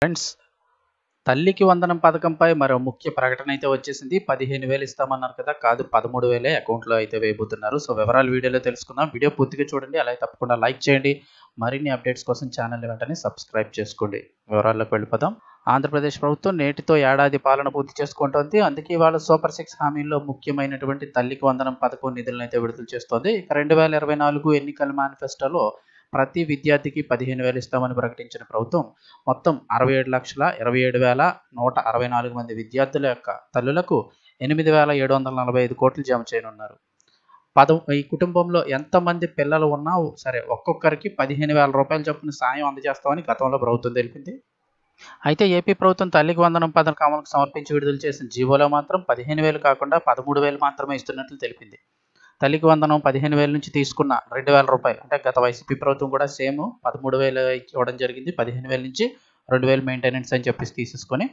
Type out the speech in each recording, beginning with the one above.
Friends, తల్లికి వందనం పథకంపై మరో ముఖ్య ప్రకటన అయితే వచ్చేసింది. 15,000 ఇస్తామన్నారు కదా, కాదు 13,000 అకౌంట్లో అయితే వేయబోతున్నారు. సో వివరాలు వీడియోలో తెలుసుకుందాం. వీడియో పూర్తిగా చూడండి, అలాగే తప్పకుండా లైక్ చేయండి. మరిన్ని అప్డేట్స్ కోసం ఛానల్ వెంటనే సబ్స్క్రైబ్ చేసుకోండి. వివరాల్లోకి వెళ్ళిపోదాం. ఆంధ్రప్రదేశ్ ప్రభుత్వం నేటితో ఏడాది పాలన పూర్తి చేసుకుంటోంది. అందుకే ఇవాళ సూపర్ 6 హామీల్లో ముఖ్యమైనటువంటి తల్లికి వందనం పథకం నిధులను అయితే విడుదల చేస్తోంది. ఇక 2024 ఎన్నికల మేనిఫెస్టోలో ప్రతి విద్యార్థికి 15,000 ఇస్తామని ప్రకటించిన ప్రభుత్వం మొత్తం 67,27,164 మంది విద్యార్థుల యొక్క తల్లులకు 8,745 కోట్లు జమ చేయనున్నారు. ఈ కుటుంబంలో ఎంతమంది పిల్లలు ఉన్నా సరే ఒక్కొక్కరికి 15,000 రూపాయల చొప్పున సాయం అందజేస్తామని గతంలో ప్రభుత్వం తెలిపింది. అయితే ఏపీ ప్రభుత్వం తల్లికి వందనం పథకం అమలుకు సమర్పించి విడుదల చేసిన జీవోలో మాత్రం 15,000 కాకుండా 13,000 మాత్రమే ఇస్తున్నట్లు తెలిపింది. తల్లికి వందనం 15,000 నుంచి తీసుకున్న 2,000 రూపాయలు, అంటే గత వైసీపీ ప్రభుత్వం కూడా సేమ్ 13,000 ఇవ్వడం జరిగింది. 15,000 నుంచి 2,000 మెయింటెనెన్స్ అని చెప్పేసి తీసేసుకొని,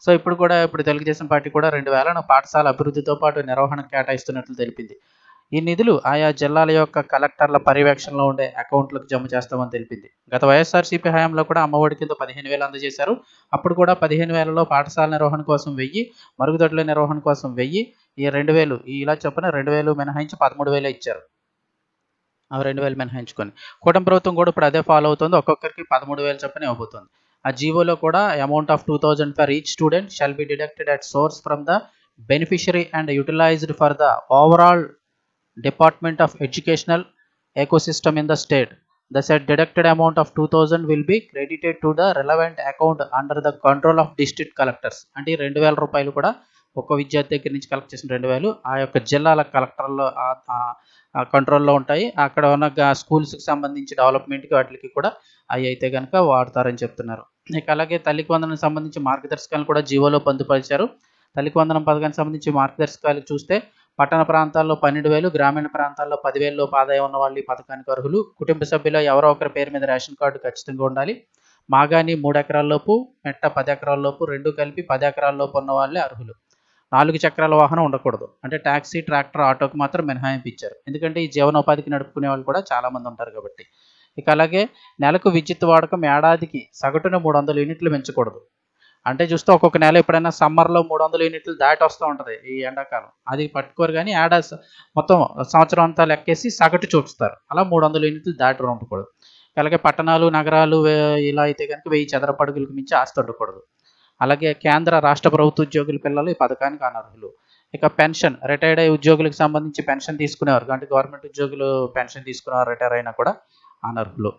సో ఇప్పుడు తెలుగుదేశం పార్టీ కూడా 2,000ను పాఠశాల అభివృద్ధితో పాటు నిర్వహణకు కేటాయిస్తున్నట్లు తెలిపింది. ఈ నిధులు ఆయా జిల్లాల యొక్క కలెక్టర్ల పర్యవేక్షణలో ఉండే అకౌంట్లకు జమ చేస్తామని తెలిపింది. గత వైఎస్ఆర్సీపీ హయాంలో కూడా అమ్మఒడి కింద 15,000 అందజేశారు. అప్పుడు కూడా 15,000లో పాఠశాల నిర్వహణ కోసం 1,000, మరుగుదొడ్ల నిర్వహణ కోసం 1,000, ఈ 2,000 ఇలా చొప్పున 2,000 మినహాయించి 13,000 ఇచ్చారు. ఆ 2,000 మినహాయించుకొని కూటమి ప్రభుత్వం కూడా ఇప్పుడు అదే ఫాలో అవుతుంది. ఒక్కొక్కరికి 13,000 చొప్పున ఇవ్వబోతుంది. ఆ జీవోలో కూడా amount of 2,000 for each student shall be deducted at source from the beneficiary and utilised for the overall Department of Educational Ecosystem in the state. The said deducted amount of 2,000 will be credited to the relevant account under the control of district collectors. అంటే 2,000 రూపాయలు కూడా ఒక్క విద్యార్థి దగ్గర నుంచి collect చేసిన 2,000 ఆ యొక్క జిల్లాల కలెక్టర్లో కంట్రోల్లో ఉంటాయి. అక్కడ ఉన్న స్కూల్స్కి సంబంధించి డెవలప్మెంట్కి వాటికి కూడా అవి అయితే కనుక వాడతారని చెప్తున్నారు. ఇక అలాగే తల్లికి వందనం సంబంధించి మార్గదర్శకాలను కూడా జీవోలో పొందుపరిచారు. తల్లికి వందనం పథకానికి సంబంధించి మార్గదర్శకాలు చూస్తే పట్టణ ప్రాంతాల్లో 12,000, గ్రామీణ ప్రాంతాల్లో 10,000 లోపు ఆదాయం ఉన్న వాళ్ళు ఈ పథకానికి అర్హులు. కుటుంబ సభ్యులు ఎవరో ఒకరి పేరు మీద రేషన్ కార్డు ఖచ్చితంగా ఉండాలి. మాగాని 3 ఎకరాల లోపు, మెట్ట 10 ఎకరాల లోపు, రెండు కలిపి 10 ఎకరాల లోపు ఉన్న వాళ్ళే అర్హులు. 4 చక్రాల వాహనం ఉండకూడదు. అంటే ట్యాక్సీ, ట్రాక్టర్, ఆటోకి మాత్రం మినహాయింపు ఇచ్చారు. ఎందుకంటే ఈ జీవనోపాధికి నడుపుకునే వాళ్ళు కూడా చాలామంది ఉంటారు కాబట్టి. ఇక అలాగే నెలకు విద్యుత్ వాడకం ఏడాదికి సగటున 300 యూనిట్లు పెంచకూడదు. అంటే చూస్తే ఒక్కొక్క నెల ఎప్పుడైనా సమ్మర్లో 300 యూనిట్లు దాటి వస్తూ ఉంటుంది ఈ ఎండాకాలం. అది పట్టుకోరు కానీ మొత్తం సంవత్సరం అంతా లెక్కేసి సగటు చూపిస్తారు. అలా 300 యూనిట్లు దాటి ఉండకూడదు. అలాగే పట్టణాలు, నగరాలు ఇలా అయితే కనుక 1000 చదరపు అడుగులకు మించి ఆస్తి ఉండకూడదు. అలాగే కేంద్ర రాష్ట్ర ప్రభుత్వ ఉద్యోగుల పిల్లలు ఈ పథకానికి అనర్హులు. ఇక పెన్షన్, రిటైర్డ్ అయ్యే ఉద్యోగులకు సంబంధించి పెన్షన్ తీసుకునేవారు, అంటే గవర్నమెంట్ ఉద్యోగులు పెన్షన్ తీసుకునేవారు రిటైర్ అయినా కూడా అనర్హులు.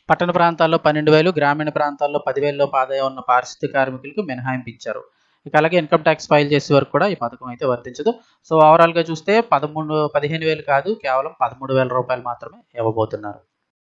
పట్టణ ప్రాంతాల్లో 12,000, గ్రామీణ ప్రాంతాల్లో 10,000 లోపు ఆదాయం ఉన్న పారిశుద్ధ్య కార్మికులకు మినహాయింపు ఇచ్చారు. ఇక అలాగే ఇన్కమ్ ట్యాక్స్ ఫైల్ చేసే వరకు కూడా ఈ పథకం అయితే వర్తించదు. సో ఓవరాల్గా చూస్తే 15,000 కాదు, కేవలం 13,000 రూపాయలు మాత్రమే ఇవ్వబోతున్నారు.